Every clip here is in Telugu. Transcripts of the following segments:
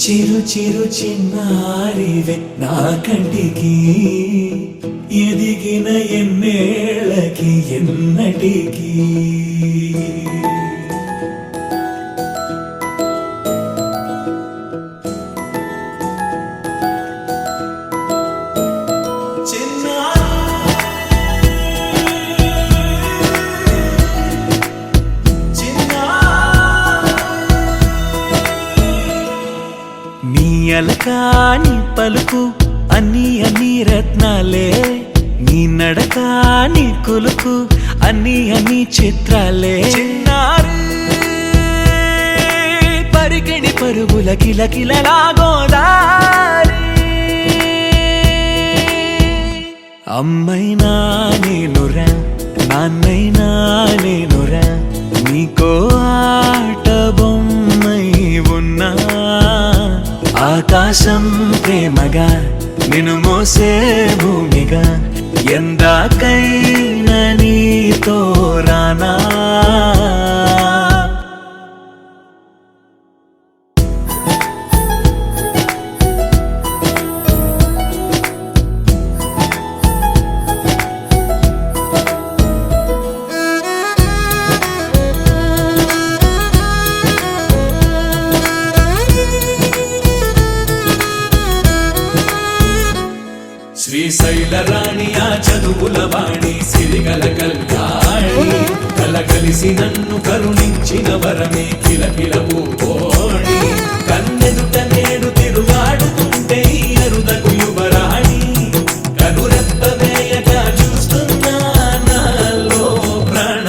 చిరు చిరు చిన్నారివే నా కంటికి ఎదిగిన ఎన్నేళ్ళకి ఎన్నటికి అలకాని పలుకు అన్ని రత్నాలే నీ నడకాని కులుకు అన్ని చిత్రాలే పరికిణి పరుగుల కిలకిలలాగోదారి అమ్మైనా నేనురా నాన్నైనా నేనురా నీకో ఆట బొమ్మై ఉన్నా ఆకాశం ప్రేమగా నిన్ను మోసే భూమిగా ఎందాకైనా నీతో రానా శ్రీశైల రాణి ఆ చదువుల వాణి సిరిగల కల్యాణి కలగలిసి నన్ను కరుణించిన వరమే కిలకిల పూకోణి కన్నెదుట నేడు తిరుగాడుతుంటే ఈ అరుదకు యువరాణి కనురెప్ప వేయగా చూస్తున్నా నాలో ప్రాణ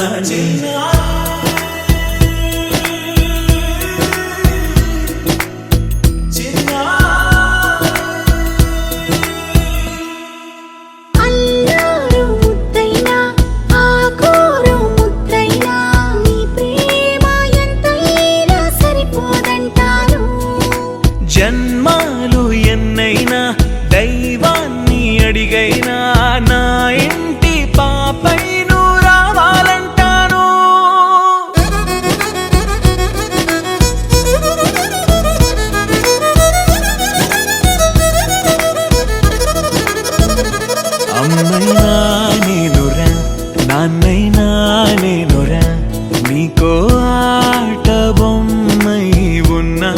జన్మాలు ఎన్నైనా దైవాన్ని అడిగైనా నా ఇంటి పాపై నువ్వు రావాలంటాను అమ్మైనా నేనురా నాన్నైనా నేనురా నీకో ఆట బొమ్మై ఉన్నా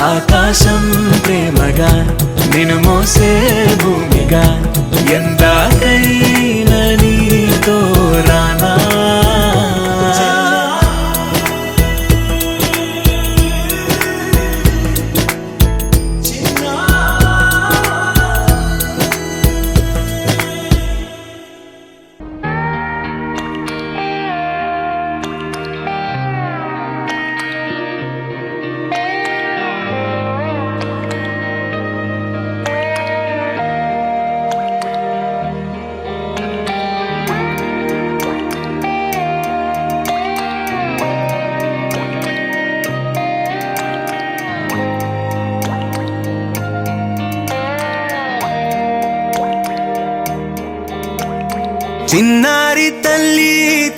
ఆకాశం ప్రేమగా నిన్ను మోసే భూమిగా ఎందాకైనా నీతో రానా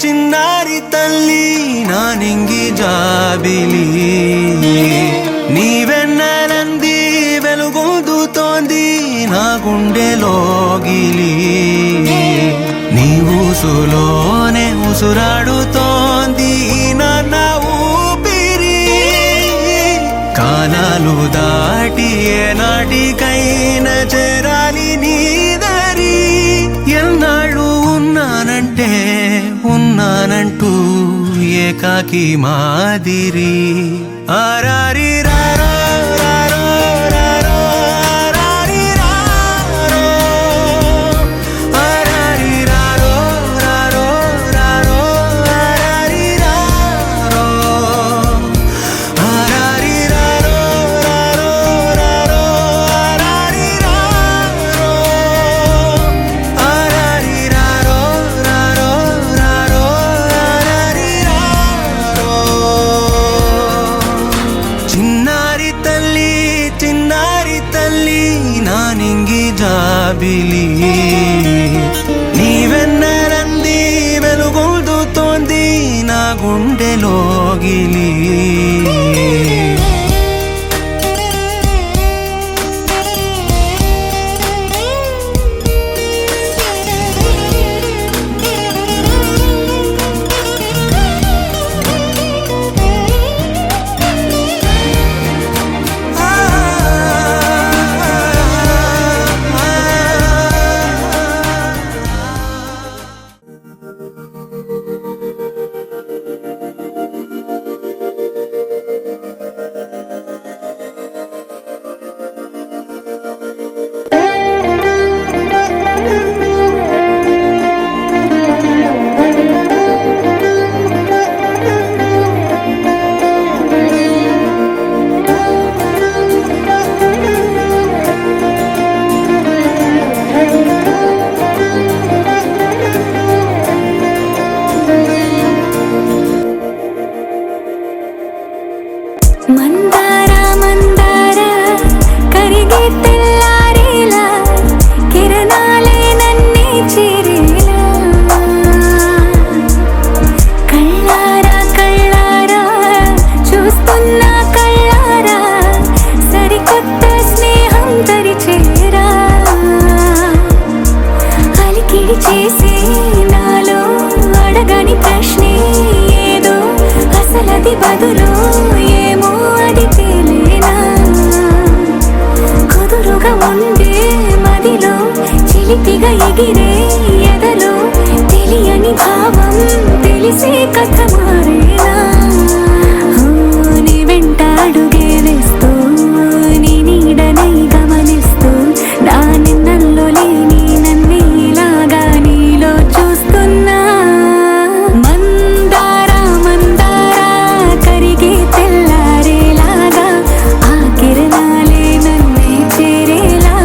చిన్నారి తల్లి నా నింగి జాబిలి నీవెన్నెలంది వెలుగొందుతోంది నా గుండెలోగిలి నీ ఊసులోనే ఉసురాడుతోంది నా ఊపిరి కాలాలు దాటి ఏనాటికైనా చేరాలి నీ దరి ఎన్నాళ్ళు ఉన్నానంటూ ఏకాకి మాదిరి ఆరారి రారో రారో రారో ఆరారి రారో ఆరారి రారో రారో రారో ఆరారి రారో ఆరారి రారో రారో రారో ఆరారి రారో ఆరారి రారో రారో రారో ఆరారి రారో చిన్నారి తల్లి నా నింగి జాబిలి నీవెన్నెలంది వెలుగొందుతోంది నా గుండెలోగిలి మందార మందార కరిగే తెల్లారేలా కిరణాలే నన్నే చేరేలా కళ్ళారా కళ్ళారా చూస్తున్నా కళ్ళారా సరికొత్త స్నేహం తరిచేరా అలికిడి చేసే నాలో అడగని ప్రశ్నే ఏదో అసలది బదులు ఏమో అది తేలేనా కుదురుగా ఉండే మదిలో చిలిపిగా ఎగిరే ఎదలో తెలియని భావం తెలిసే కథ మారేనా నీ వెంట అడుగే వేస్తూ నీ నీడనై గమనిస్తూ నా నిన్నల్లో లేని నన్నే ఇలాగా నీలో చూస్తున్నా మందార మందార కరిగే తెల్లారేలాగా ఆ కిరణాలే నన్నే చేరేలా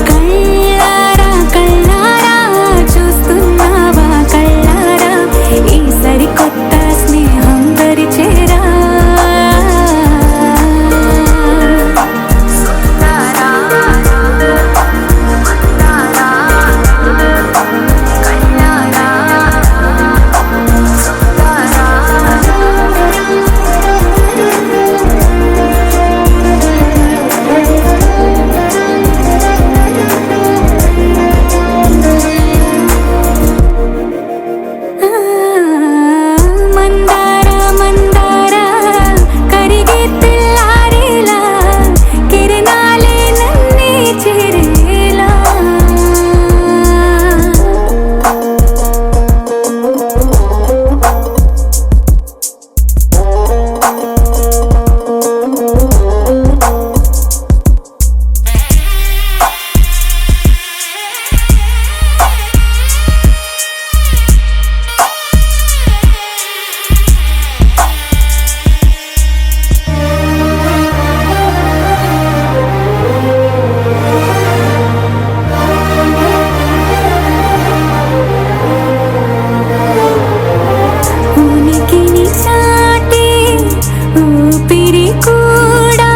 కళ్ళారా కళ్ళారా చూస్తున్నావా కళ్ళారా ఈ సరికొత్త స్నేహం పరిచేరా మందార మందార కరిగే తెల్లారేలా కిరణాలే నన్నే చేరేలా ఉనికిని చాటే ఊపిరి కూడా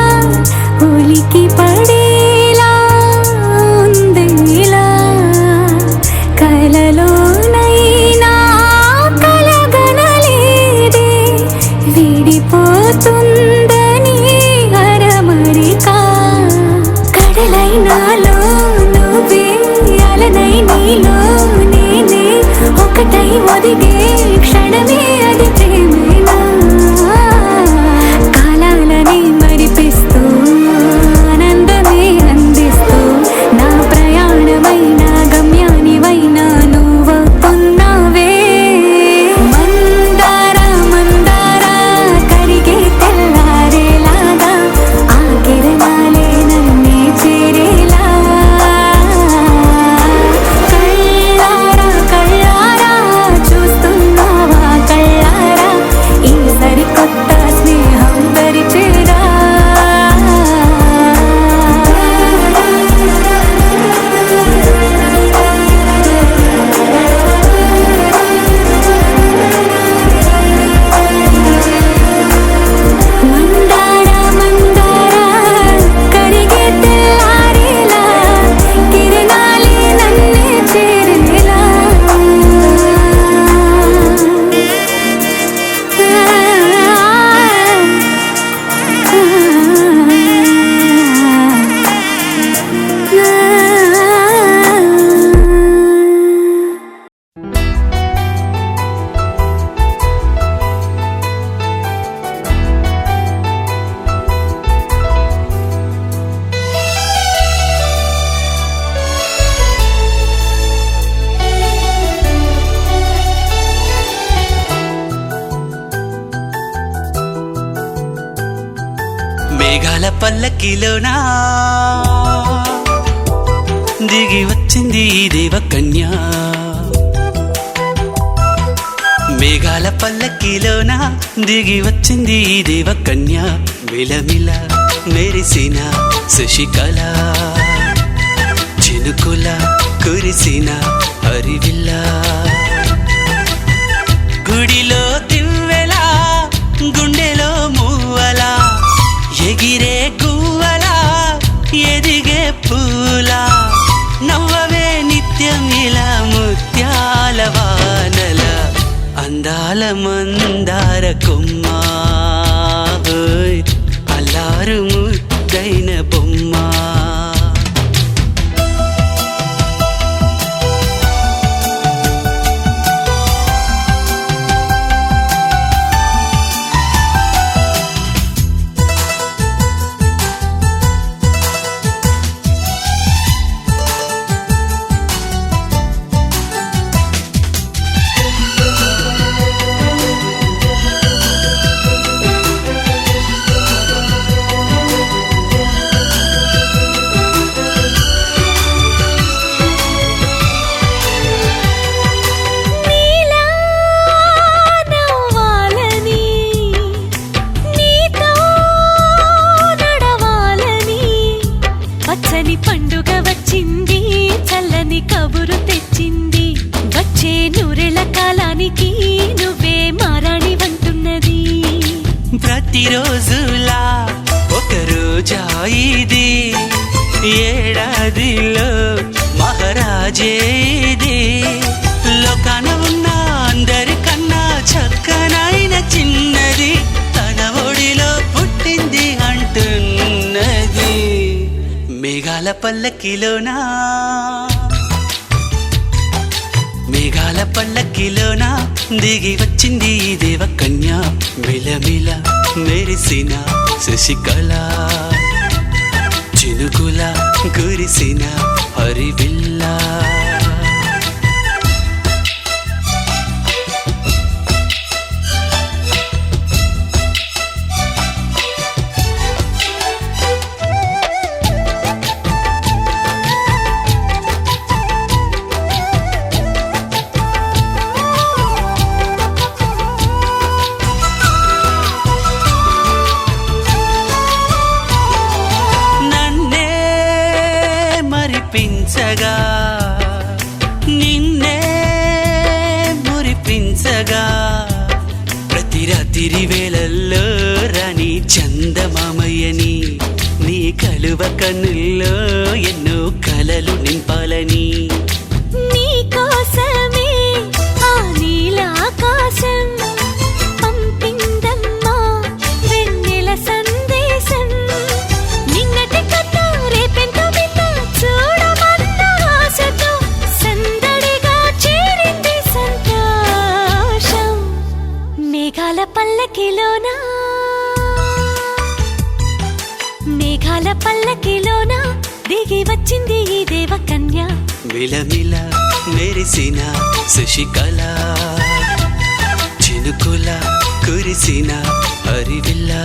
ఉలికి పడేలా ఉందేలా కలలోనైనా కలగనలేదే విడిపోతుందని అరమరిక కడలైనాలో నువ్వే అలనై నీలో నేనే ఒకటై ఒదిగే క్షణమే అది ప్రేమేనా కాలాలని మరిపిస్తూ ఆనందమే అందిస్తూ నా ప్రయాణమైన గమ్యానివైనా నువ్వవుతున్నావే మందార మందార కరిగే తెల్లారేలాగా ఆ కిరణాలే నన్నే చేరేలా కళ్ళారా కళ్ళారా చూస్తున్నావా కళ్ళారా ఈ సరికొత్త స్నేహం పరిచేరా మందార మందార కరిగే తెల్లారేలా కిరణాలే నన్నే చేరేలా మేఘాల పల్లకిలోనా దిగి వచ్చింది ఈ దేవకన్య మేఘాల పల్లకిలోన దిగి వచ్చింది ఈ దేవకన్య మిలమిల మెరిసిన శశికళ చినుకుల కురిసిన హరివిల్ల గుడిలో దివ్వెలా గుండె మందార కొమ్మ ఓయ్ అల్లారు ముద్దైన బొమ్మ పండుగ వచ్చింది చల్లని కబురు తెచ్చింది వచ్చే నూరెల కాలానికి నువ్వే మారాణి వంటున్నది ప్రతిరోజులా ఒక రోజా ఇది ఏడాదిలో మహారాజే ఇది లోకాన ఉన్న అందరికన్నా చక్కనైన చిన్నది తన ఒడిలో పుట్టింది అంటున్నది మేఘాల పల్లకిలోనా మేఘాల పల్లకిలోనా దిగి వచ్చింది ఈ దేవకన్య మిలమిల మెరిసిన శశికళ చినుకుల కురిసిన హరివిల్లా మరిపించగా నిన్నే మురిపించగా ప్రతి రాత్రి వేళల్లో రాణి చందమామయ్యని నీ కలువ కన్నుల్లో ఎన్నో కలలు నింపాలని నీ కోసమే ఆ నీలాకాశం పంపిందమ్మా వెన్నెల సందేశం నిన్నటి కథ రేపెంతో చూడమన్న ఆశతో సందడిగా చేరింది సంతోషం మేఘాల పల్లకిలోనా మేఘాల పల్లకిలోనా దిగి వచ్చింది ఈ దేవకన్య మిలమిల మెరిసిన శశికళ చినుకుల కురిసిన హరివిల్లా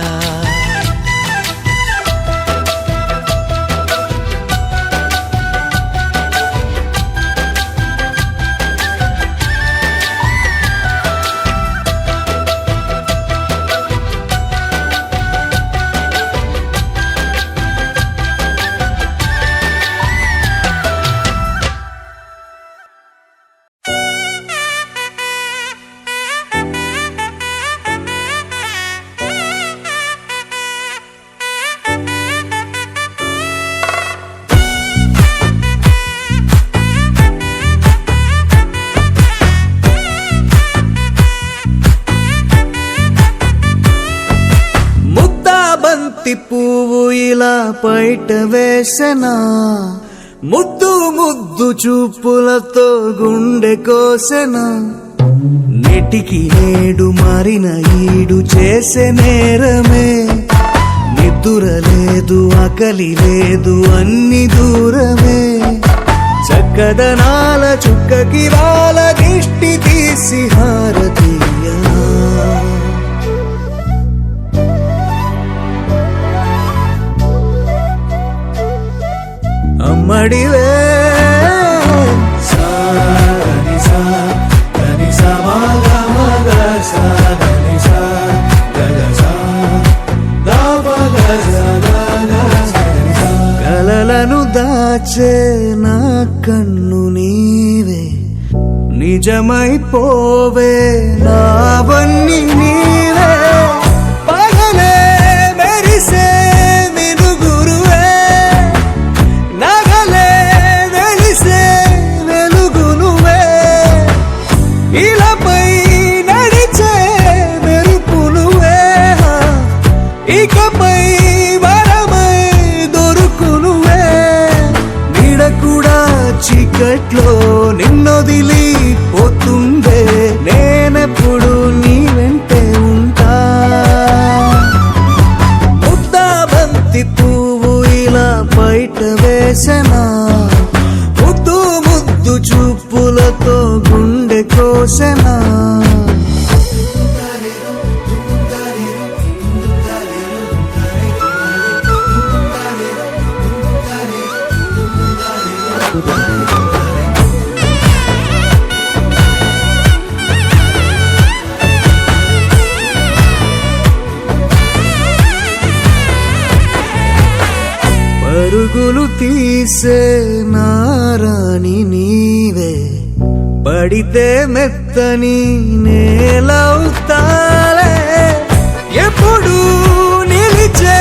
బంతి పువ్వు ఇలా బయట వేసెనా ముద్దు ముద్దు చూపులతో గుండె కోసెనా నెటికి నేడు మారిన ఈడు చేసే నేరమే నిద్ర లేదు ఆకలి లేదు అన్ని దూరమే చక్కదనాల చుక్కకి వాళ్ళ దిష్టి తీసి హారతీయ అమ్మడివే కలలను దాచే నా కన్ను నీవే నిజమైపోవే నావన్నీ నీవే పగలే మెరిసే మినుగురువే నగలే వెలిసే వెలుగు నువ్వే ఇలాపై నడిచే చీకట్లో నిన్నొదిలి పోతుందే నేనెప్పుడు నీ వెంటే ఉంటా ముద్దా బంతి పువ్వు ఇలా బయట వేసెనా ముద్దు ముద్దు చూపులతో గుండె కోసెనా పరుగులు తీసే నారాణి నీవే పడితే మెత్తని నేలవుతాలే ఎప్పుడు నిలిచే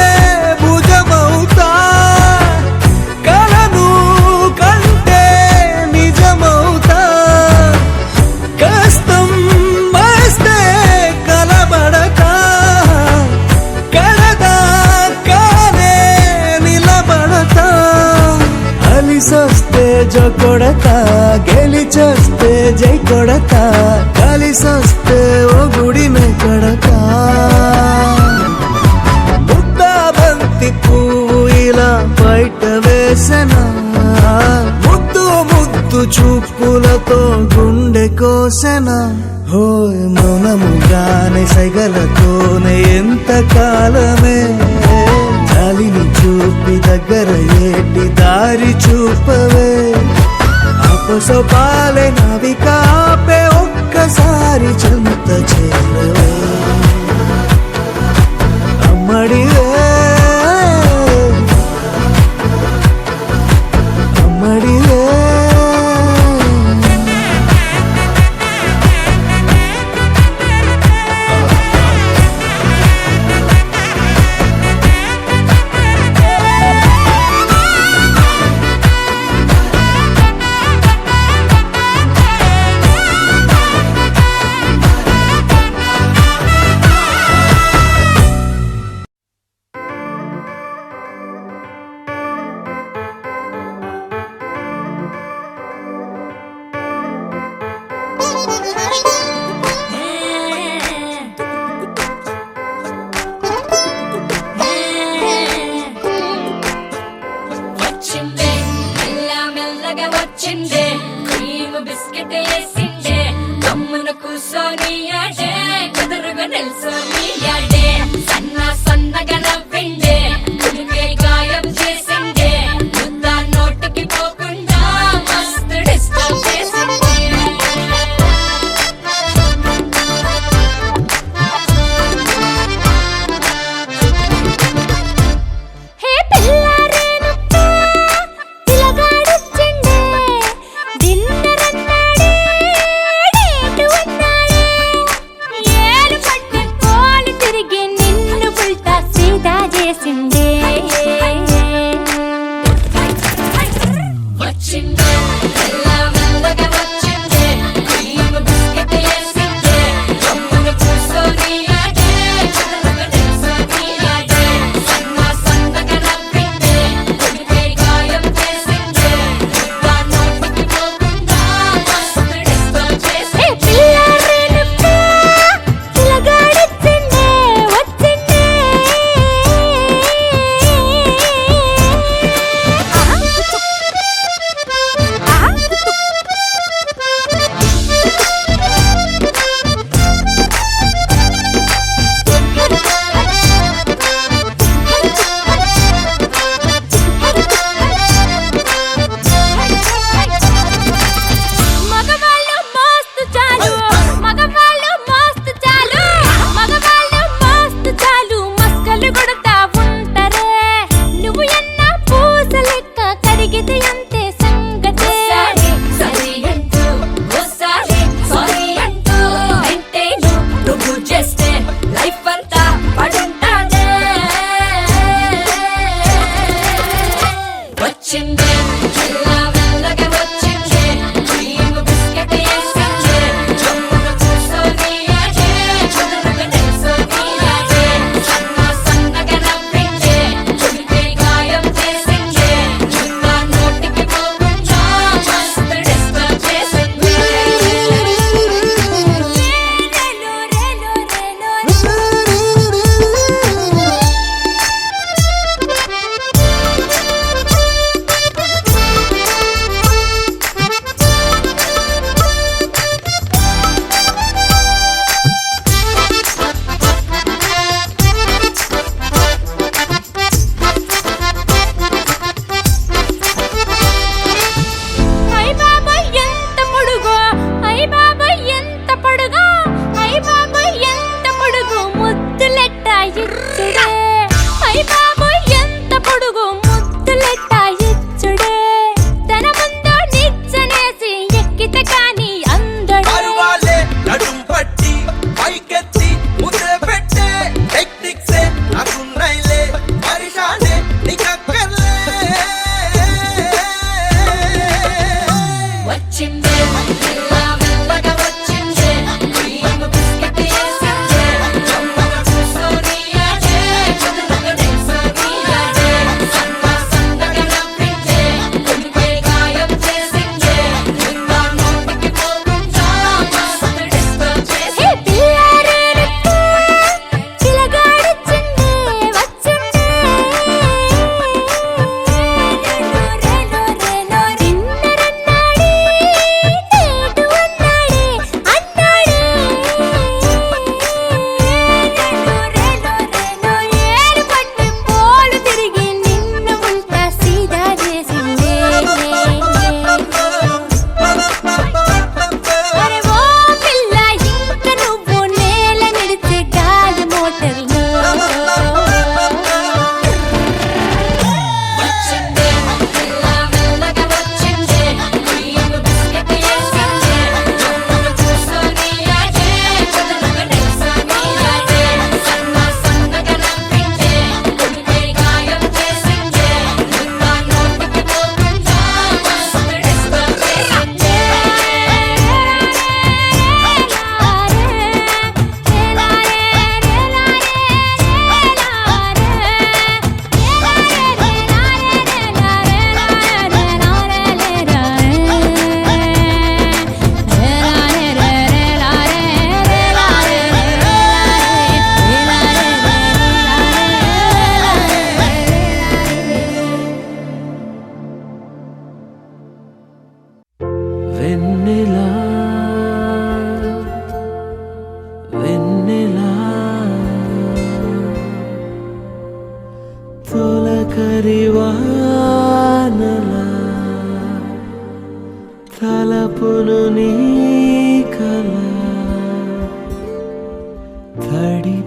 భుజమవుతా కలను కంటే నిజమవుతా కష్టం వస్తే కలబడతా కడదాకానే నిలబడతా అలిసొస్తే జో కొడతా గెలిచొస్తే జై కొడతా కలిసొస్తే ఓ గుడినే కడతా ముద్దా బంతి పువ్వు ఇలా బయట వేసెనా ముద్దు ముద్దు చూపులతో గుండె కోసెనా హోయ్ మౌనముగానే సైగలతోనే ఎంత కాలమే చాలిని చూపి దగ్గర ఏటి దారి చూపవే అపసపాలే నవికాపే ఒక్కసారి చెంత చేరవే అమ్మడివే అమ్మడివే వచ్చిందే మెల్ల మెల్లగా వచ్చిందే క్రీమ్ బిస్కెట్ వేసిందే కమ్మున కూసోని ఆడే కుదురుగా నిల్సోని ఆడే సన్న సన్నగా నవ్విందే కుడికే గాయం చేసిందే ముద్ద నోటికి పోకుండా మస్తు డిస్టర్బ్ చేసిందే హే పిల్లారేనప్ప పిలగాడొచ్చిండే డిన్నర్ అన్నాడే డేటు అన్నాడే ఏలు పట్టు కోలు తిరిగి నిన్ను పుల్టా సీదా చేసిందే వచ్చిందే మెల్ల మెల్లగా వచ్చిందే క్రీమ్ బిస్కెట్ వేసిందే కమ్మున కూసోని ఆడే కుదురుగా నిల్సోని ఆడే సన్న సన్నగా నవ్విందే కుడికే గాయం చేసిందే ముద్ద నోటికి పోకుండా మస్తు డిస్టర్బ్ హే చేసిందే పిల్లారేనప్ప పిలగాడొచ్చిండే వచ్చిండే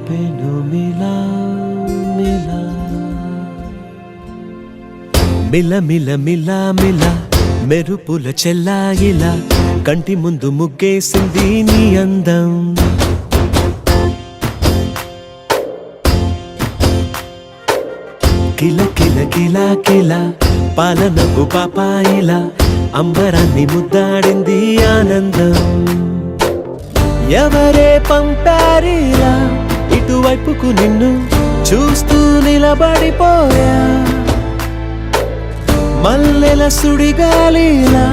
పెను మిలా మిలా మిల మిల మిల మిల మెరుపుల చెల్లాయిలా కంటి ముందు ముగ్గేసింది నీ అందం కిల కిల కిల కిల పాలనపు పాపాయిలా అంబరాన్ని ముద్దాడింది ఆనందం ఎవరే పంపారిలా ఇటువైపుకు నిన్ను చూస్తూ నిలబడిపోయా మల్లెల సుడిగాలిలా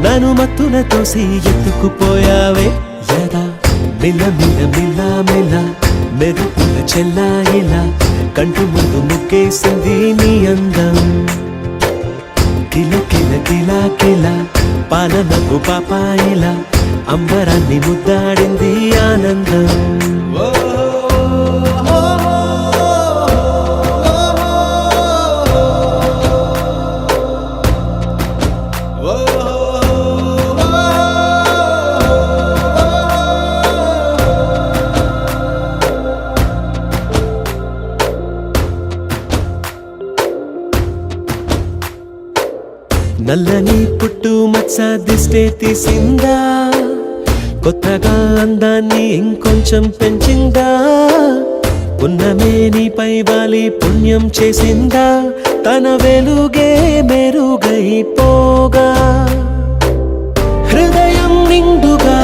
నన్ను మత్తున తోసి ఎత్తుకుపోయావే యదా మిల మిల మిల మిల మెరుపుల చెల్లాయిలా కంటి ముందు ముగ్గేసింది నీ అందం కిల కిల కిల కిల పాలనపు పాపాయిలా అంబరాన్ని ముద్దాడింది ఆనందం నల్లని పుట్టు మచ్చ దిష్టే తీసిందా కొత్తగా అందాన్ని ఇంకొంచెం పెంచిందా పున్నమే నీపై వాలి పుణ్యం చేసిందా తన వెలుగే మెరుగైపోగా హృదయం నిండుగా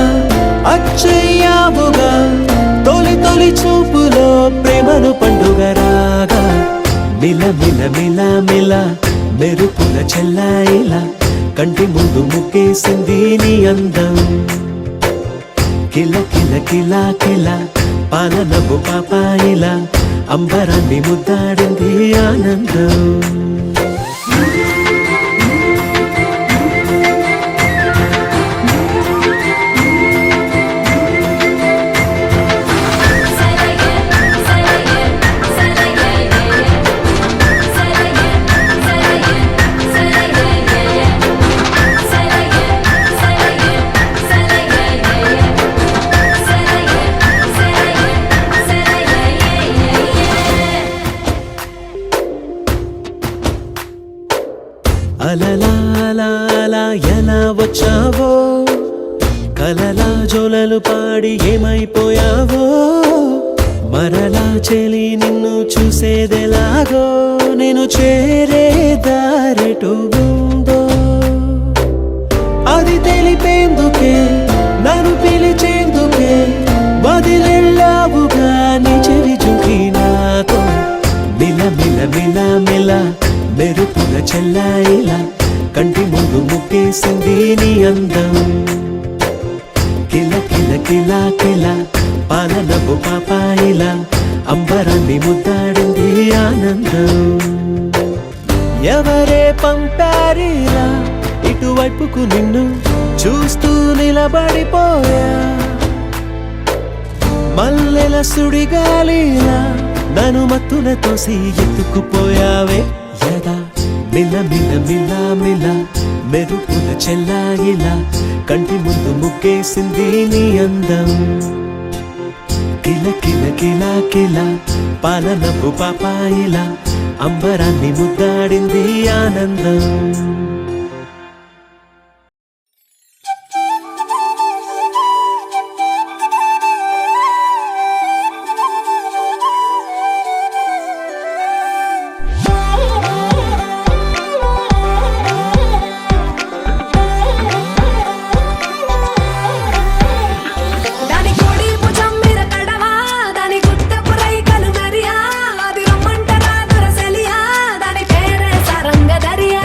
అచ్చయ్యావుగా తొలి తొలి చూపులో ప్రేమను పండుగ రాగా మిల మిల మిల మిల మెరుపుల చెల్లాయిలా కంటి ముందు ముగ్గేసింది నీ అందం కిల కిల కిల కిల పాలనపు పాపాయిలా అంబరాన్ని ముద్దాడింది ఆనందం అలలా అలా అలా ఎలా వచ్చావో కలలా జోలలు పాడి ఏమైపోయావో మరలా చెలి నిన్ను చూసేదెలాగో నేను చేరే దారెటు ఉందో అది తెలిపేందుకే నన్ను పిలిచేందుకే వదిలెళ్ళావుగా నీ చెవి చుకి నాతో మిల మిల మిల మిల మెరుపుల చెల్లాయిలా కంటి ముందు ముగ్గేసింది నీ అందం కిల కిల కిల కిల పాలనపు పాపాయిలా అంబరాన్ని ముద్దాడింది ఆనందం ఎవరే పంపారిలా ఇటువైపుకు నిన్ను చూస్తూ నిలబడిపోయా మల్లెల సుడిగాలిలా నన్ను మత్తున తోసి ఎత్తుకుపోయావే యదా మిల మిల మిల మిల మెరుపుల చెల్లాయిలా కంటి ముందు ముగ్గేసింది నీ అందం కిల కిల కిల కిల పాలనపు పాపాయిలా అంబరాన్ని ముద్దాడింది ఆనందం దరియా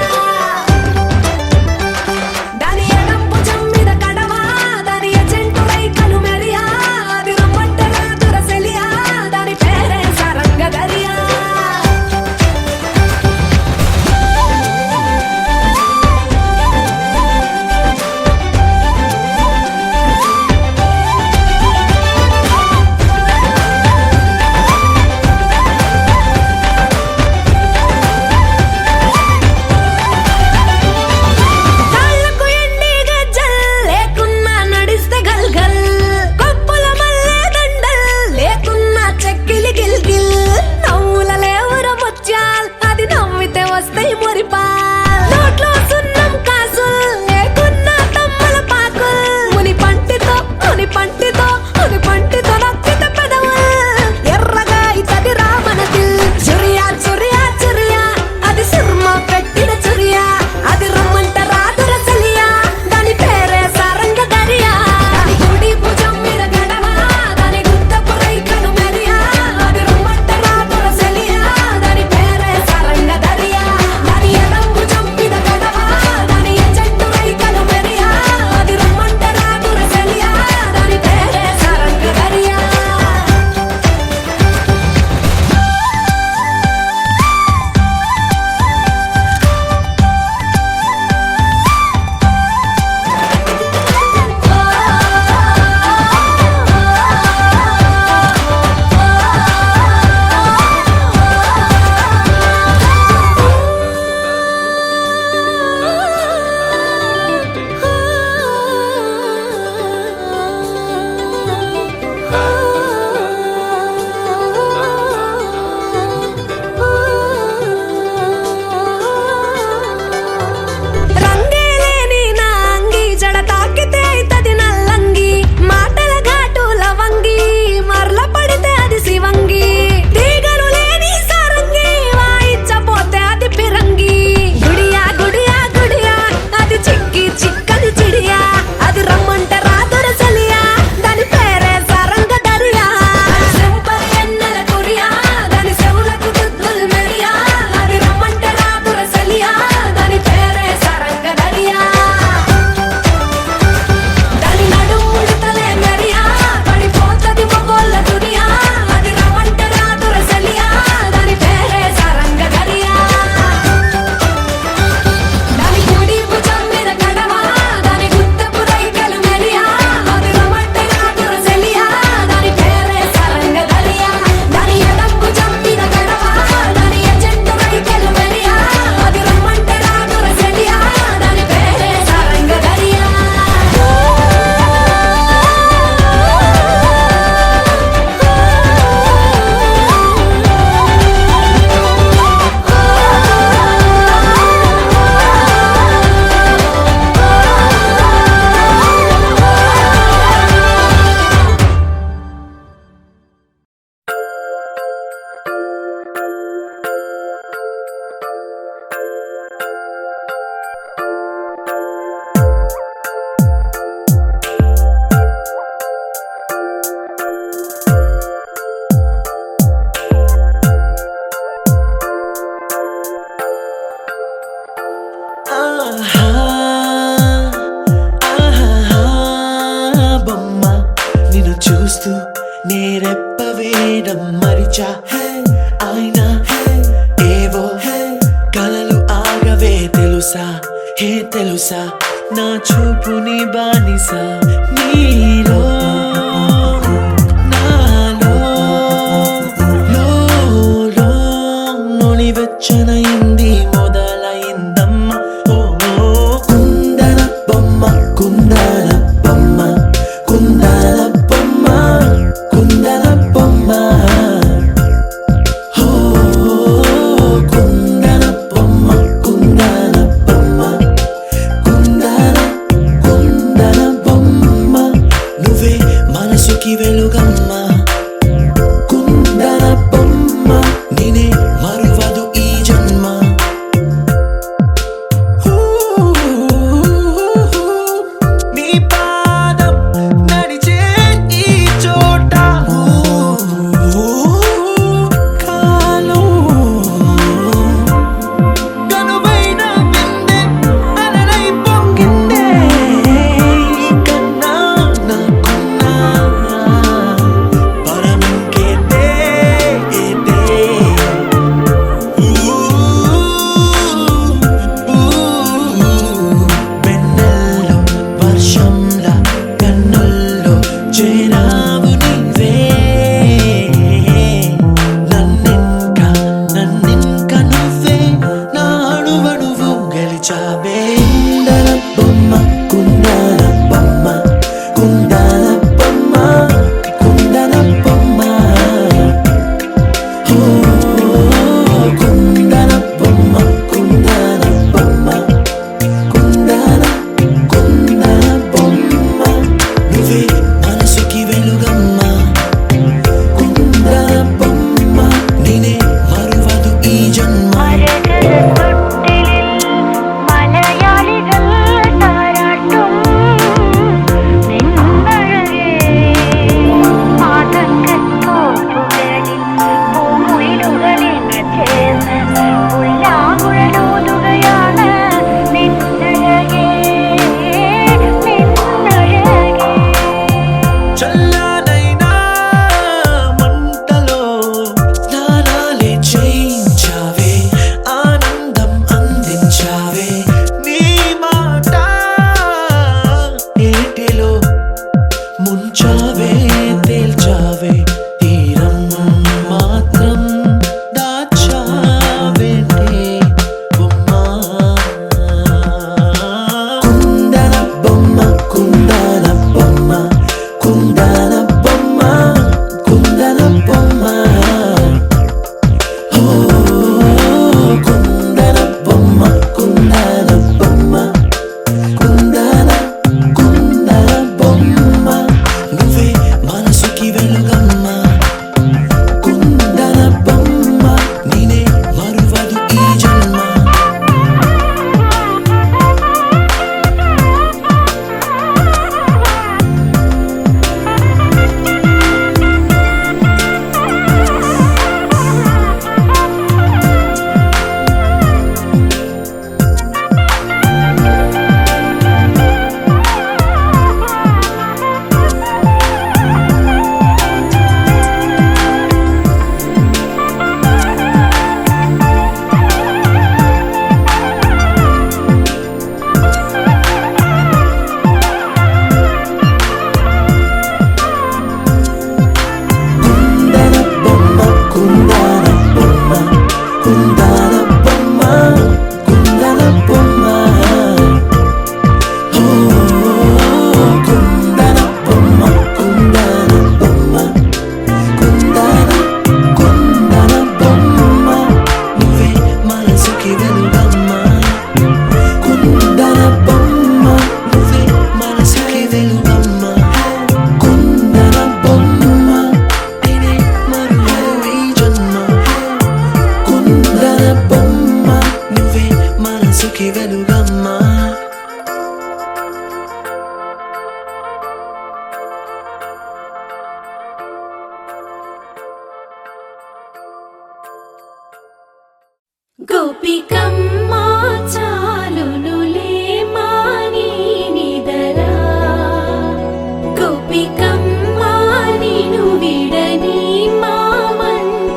పిలిచా అయినా ఏవో కలలు ఆగవే తెలుసా తెలుసా నా చూపుని బానిసా నీలో నాలో లో నొలి వెచ్చనైంది మొదలైందమ్మ ఓ కుందన బొమ్మ కుందన బొమ్మ కుందన బొమ్మ కుందన బొమ్మ ఓ కుందన బొమ్మ కుందన బొమ్మ కుందన బొమ్మ నువ్వే మనసుకి వెలుగమ్మ కుందన బొమ్మ నేనే మరువదు ఈ జన్మ నీ పాదం నడిచే ఈ చోట కాలం కనువైన విందే అలలై పొంగిందే కన్నా నాకున్నా పరమింకేదే వెన్నెల్లో వర్షంలా కన్నుల్లో చేరావు నీవే నన్నింక నువ్వే నా అణువణువు గెలిచావే కుందన బొమ్మ కుందన బొమ్మ కుందన బొమ్మ కుందన బొమ్మ ఓ కుందన బొమ్మ కుందన బొమ్మ కుందన బొమ్మ నువ్వే మనసుకి వెలుగమ్మ కుందన బొమ్మ నేనే మరువదు ఈ జన్మ മലയാളികൾ താരാട്ടും നിന്നഴകേ ആതങ്കത്തോടുകളിൽ പൂമുയിലുകളിൽ ചേർന്ന് ഉല്ലാകുഴലൂതുകയാണ് നിന്നഴകേ നിന്നഴകേ చల్లనైనా మంటలో స్నానాలే చేయించావే ఆనందం అందించావే నీ మాట ఏటిలో ముంచావే తేల్చావే తీరం మాత్రం దాచావేంటే బొమ్మ కుందన బొమ్మ కుందన బొమ్మ కుందన బొమ్మ కుందన బొమ్మ ఓ కుందన బొమ్మ కుందన బొమ్మ కుందన బొమ్మ నువ్వే మనసుకి వెలుగమ్మ కుందన బొమ్మ నేనే మరువదు ఈ జన్మ కుందన బొమ్మ కుందన బొమ్మ కుందన బొమ్మ కుందన బొమ్మ ఓ కుందన బొమ్మ కుందన బొమ్మ కుందన బొమ్మ నువ్వే మనసుకి వెలుగమ్మ కుందన బొమ్మ నువ్వే మనసుకి వెలుగమ్మ కుందన బొమ్మ నేనే మరువదు ఈ జన్మ కుందన బొమ్మ నువ్వే మనసుకి వెలుగమ్మ గోపికమ్మ చాలునులే మాని నిదరా గోపికమ్మ నిను విడని మా మంచి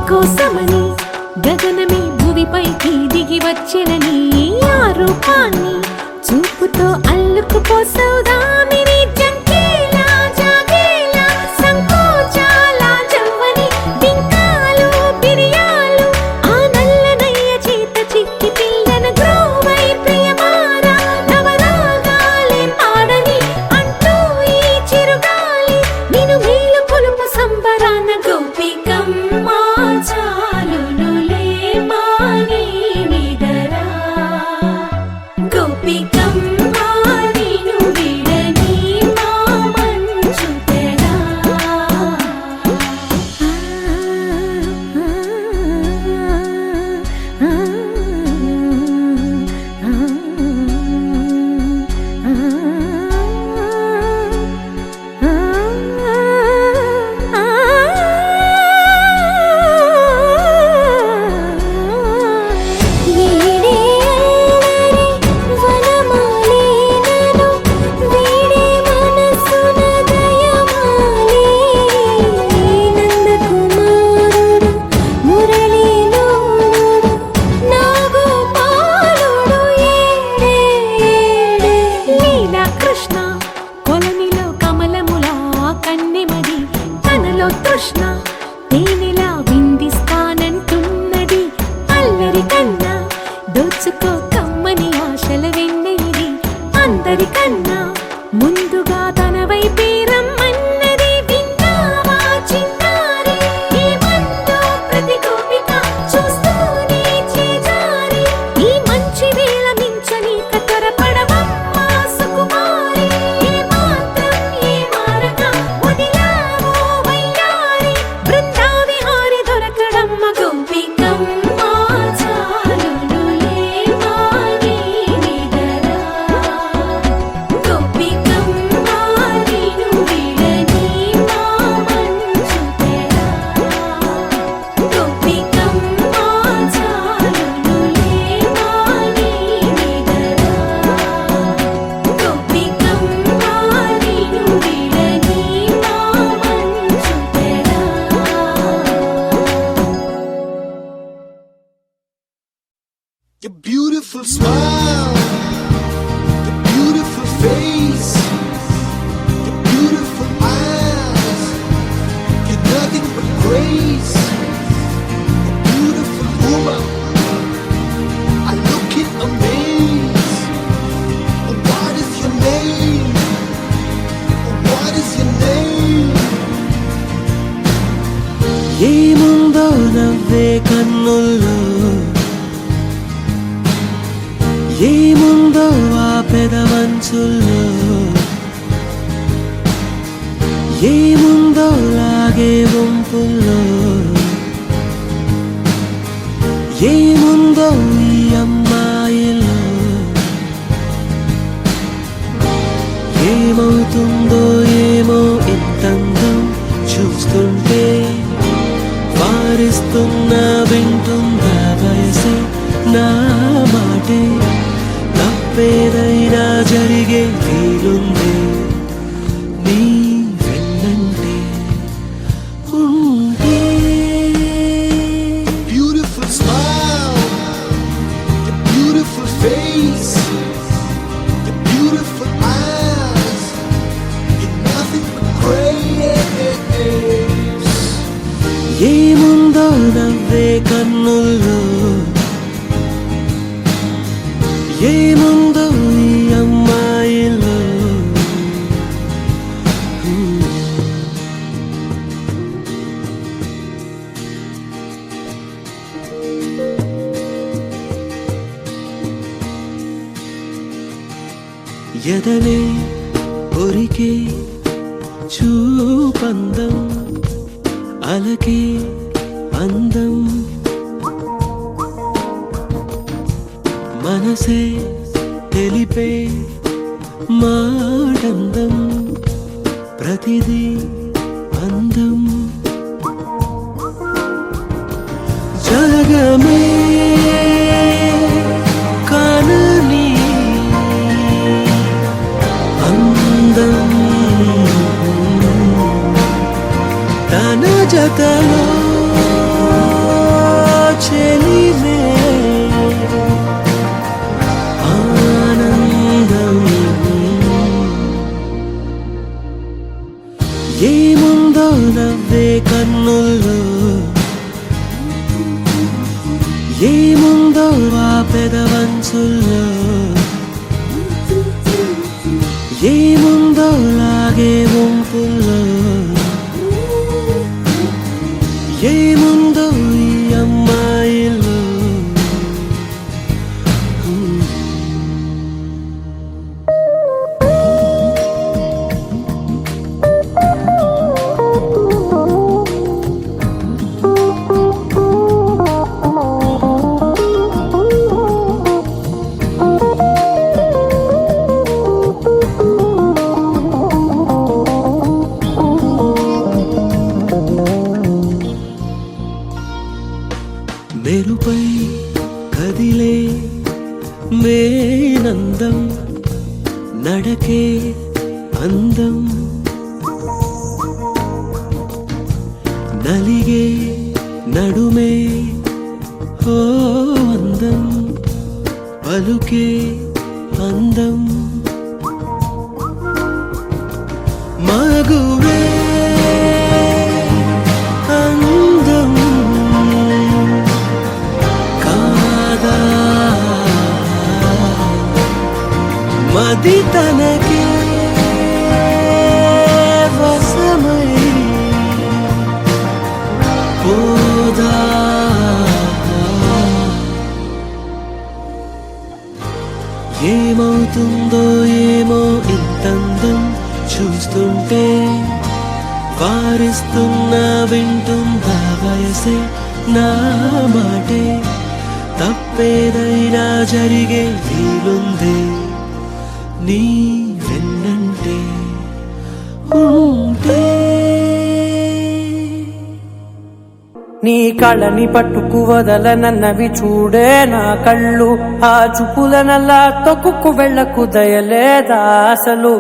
కోసమని గగనమే భువిపైకి దిగి వచ్చెనని ఆ రూపాన్ని చూపుతో అల్లుకుపోసౌదామిని జంకేలా జాగేలా సంకోచాల జవ్వని బింకాలు బిరియాలు ఆ నల్లనయ్య చేత చిక్కి పిల్లన గ్రోవై ప్రియమారా నవరాగాలే పాడని అంటూ ఈ చిరుగాలి నిన్ను మేలు కొలుపు సంబరాన గోపికమ్మ చాలునులే మాని నిదరా గోపికమ్మ నిన్ను విడని మా మంచు తెరా కృష్ణ కొలనిలో కమలములా కన్నెమది తనలో తృష్ణ తేనెలా విందిస్తానంటున్నది అల్లరి కన్నా దోచుకో కమ్మని ఆశల వెన్నెయిది అందరికన్నా ముందుగా తన వైపే రమ్మన్నది విన్నావా చిన్నారి ఏమందో ప్రతి గోపిక చూస్తూనే చేజారి ఈ మంచి వేళ మించని త్వరపడవమ్మ సుకుమారి ఏ మాత్రం ఏ మారక వదిలావో వయ్యారి బృందావిహారి దొరకడమ్మ గోపికమ్మ చాలునులే మాని నిదరా గోపికమ్మ నిన్ను విడని మా మంచు తెరా గోపికమ్మ చాలునులే మాని నిదరా గోపికమ్మ నిన్ను విడని మా మంచు తెరా Your beautiful smile, your beautiful face, your beautiful eyes, you're nothing but grace. Your beautiful woman, I look in amaze. Oh, what is your name? Oh, what is your name? ఏముందో నవ్వే కన్నుల్లో ఏముందో ఆ పెదవంచుల్లో ఏముందో లాగే వంపుల్లో ఏముందో ఈ అమ్మాయిలో ఏమవుతుందో ఏమో ఇంతందం చూస్తుంటే వారిస్తున్నా వింటుందా వయసే నా మాటే తప్పేదైనా జరిగే వీలుంది నీ వెన్నంటే ఉంటే Beautiful smile, your beautiful face, your beautiful eyes, you're nothing but grace. ఏముందో నవ్వే కన్నుల్లో ఏముందో ఈ అమ్మాయిలో ఎదనే ఒరికే చూపందం అలకే అందం మనసే తెలిపే మాటందం ప్రతిదీ అందం జగమే కానని అందం తన జతలో చెలిమే ఆనందం ఏముందో నవ్వే కన్నుల్లో ఏముందో ఆ పెదవంచుల్లో ఏముందో లాగే వంపుల్లో ఏముందో ఈ అమ్మాయిలో మెరుపై కదిలే మేనందం నడకే అందం నలిగే నడుమే ఓ అందం పలుకే అందం మగువే అందం కాదా మది తనకే వశమై పోదా ఏమవుతుందో ఏమో ఇంతందం చూస్తుంటే వారిస్తున్నా వింటుందా వయసే నా మాటే తప్పేదైనా జరిగే వీలుందే నీ వెన్నంటే ఉంటే నీ కళ్ళని పట్టుకు వదలనన్నవి చూడే నా కళ్ళు ఆ చూపులనల్లా తొక్కుకు వెళ్ళకు దయలేదా అసలు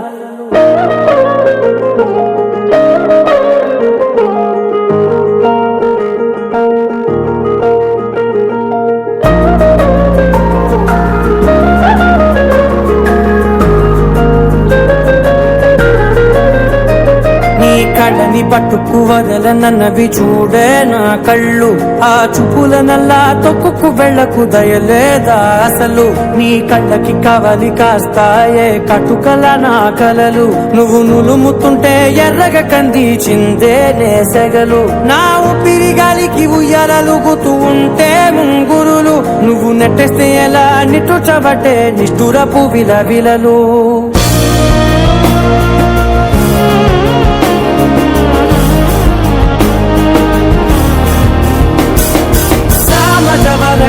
కళ్ళని పట్టుకు వదలనన్నవి చూడే నా కళ్ళు ఆ చూపులనల్లా తొక్కుకు వెళ్ళకు దయలేదా అసలు నీ కళ్ళకి కవలి కాస్తాయే కటుకల నా కలలు నువ్వు నులుముతుంటే ఎర్రగ కందిచిందే నేసెగలు నా ఊపిరి గాలికి ఉయ్యాలలుగుతూ ఉంటే ముంగురులు నువ్వు నెట్టేస్తే ఎలా నిట్టుచబట్టే నిష్ఠురపు విలవిలలు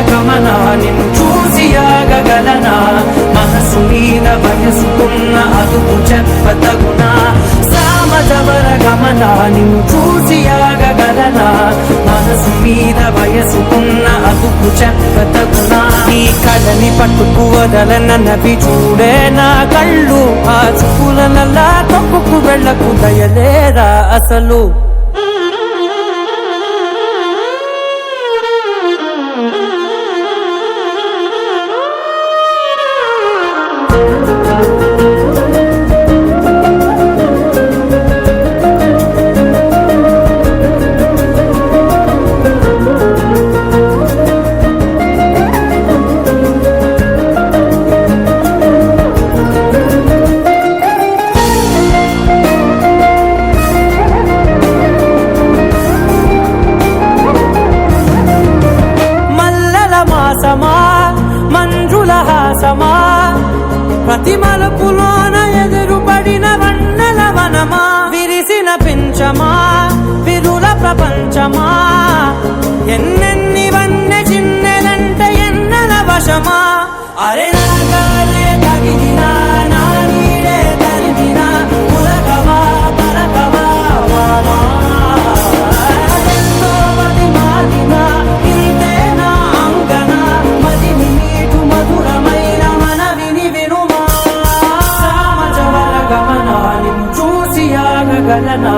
గమనా నిన్ను చూసి ఆగగలనా మనసు మీద వయసుకున్న అదుపు చెప్పతగునా సామజవర గమనా నిన్ను చూసి ఆగగలనా మనసు మీద వయసుకున్న అదుపు చెప్పతగునా నీ కళ్ళని పట్టుకు వదలనన్నవి చూడే నా కళ్ళు ఆ చూపులనల్లా తప్పుకు వెళ్ళకు దయలేదా అసలు మంజుల హాసమా ప్రతి మలుపులోన ఎదురుపడిన వన్నెల వనమా విరిసిన పించమా విరుల ప్రపంచమా ఎన్నెన్ని వన్నె చిన్నెలంటే ఎన్నెల వశమా అరే నాగాలే తగిలినా నా నీడే తరిమినా పులకవా పలకవా వామా ఎంతో మది మాదినా ఇంతేనా అంగన మదిని నీటు మధురమైన మనవిని వినుమా సామజవర గమనా నిన్ను చూసి ఆగగల చెప్పగలనా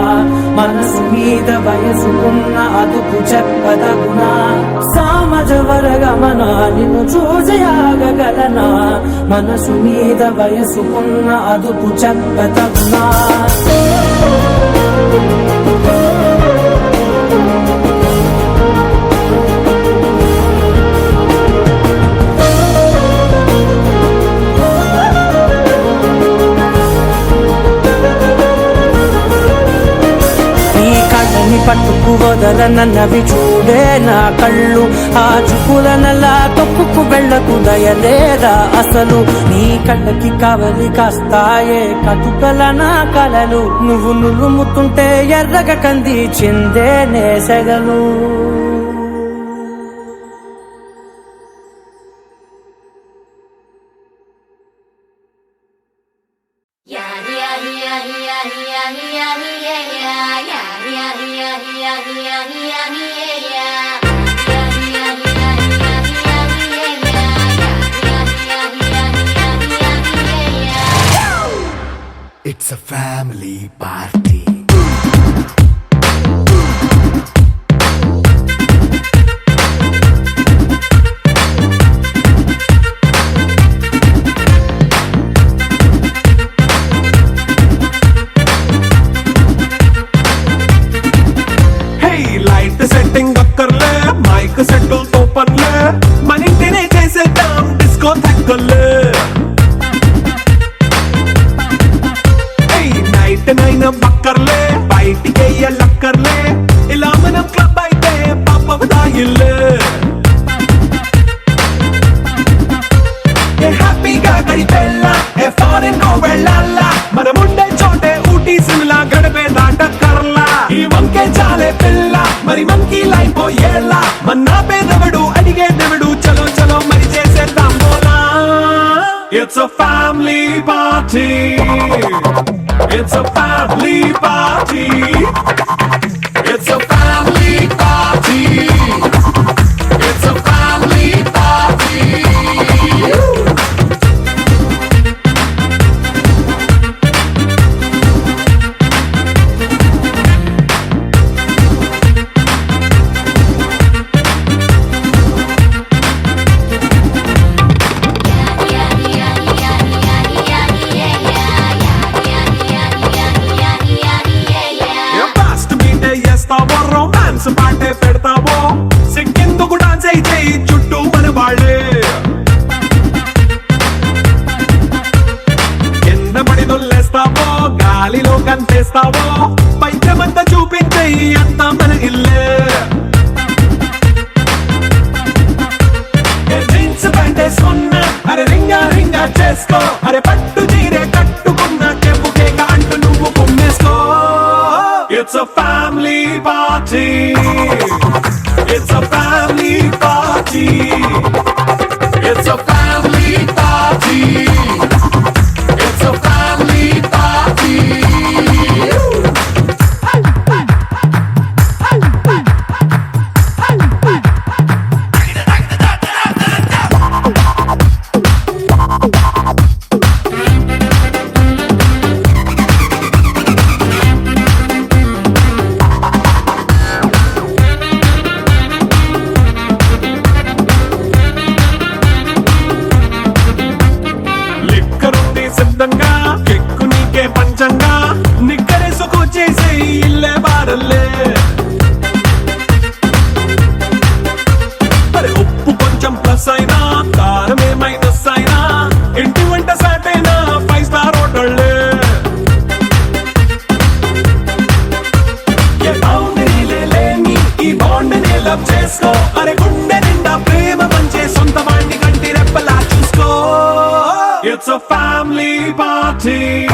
మనసు మీద వయసుకున్న అదుపు చెప్పదగునా సామజ వరగమన నిన్ను చూసి ఆగగలనా మనసు మీద వయసుకున్న అదుపు చెప్పదగునా పట్టుకు వదలనన్నవి చూడే నా కళ్ళు ఆ చుకులనలా తొక్కుకు వెళ్ళకు దయలేదా అసలు నీ కళ్ళకి కవలి కాస్తాయే కటుకల నా కలలు నువ్వు నులుముతుంటే ఎర్రగ కంది చిందే నేసెగలు It's a family party. Hey, light setting అక్కర్లే మైక్ సెట్టు తో పనులే మన ఇంటినే చేసేద్దాం డిస్కో థక్కర్లే నైట్ నైన్ బక్కర్లే బయటికి లక్కర్లే ఇలా మనం క్లబ్ అయితే పాప దాయిల్లే హ్యాపీగా గడిపెళ్ళా ఏ ఫారెన్ నో వెళ్ళాలా మనం ఉండే చోటే ఊటీ సిమ్లా గడిపే దాటక్కర్లా ఈ వంకే చాలే పిల్ల మరి మంకీ లైఫ్ ఏళ్ళ మన్నా పేదవడు అడిగే దేవుడు చలో చలో మరి చేసేద్దాం బోలా it's a family party. It's a family party. It's a family party. It's a family party. Romance పాటే పెడతావో సిగ్గెందుకు డాన్స్ అయితే చుట్టూ మన వాళ్ళే కింద పడి దొల్లేస్తావో గాలిలో కంతేస్తావో పైకమంతా చూపించే అంతా మన ఇల్లే జీన్స్ ప్యాంట్ వేసుకున్నా అరే రింగా రింగా చేసుకో అరే పట్టు చీరే కట్టుకున్న కెప్పు కేక అంటూ నువ్వు కుమ్మేసుకో It's a family party. It's a family party. It's a family party. It's a family party. సిద్ధంగా కెక్కు నీకే పంచంగా నిక్కరేసుకు చేసే ఇల్లే బారల్లే అరే ఉప్పు కొంచెం ప్లస్ అయినా కారమే మైనస్ అయినా ఇంటి వంట సాటైనా 5 స్టార్ హోటళ్ళే ఏ బౌండరీలే లేని ఈ బాండ్ని లవ్ చేసుకో అరే గుండె నిండా ప్రేమ పంచే సొంత వాణ్ణి కంటి రెప్పలా చూసుకో It's a family party.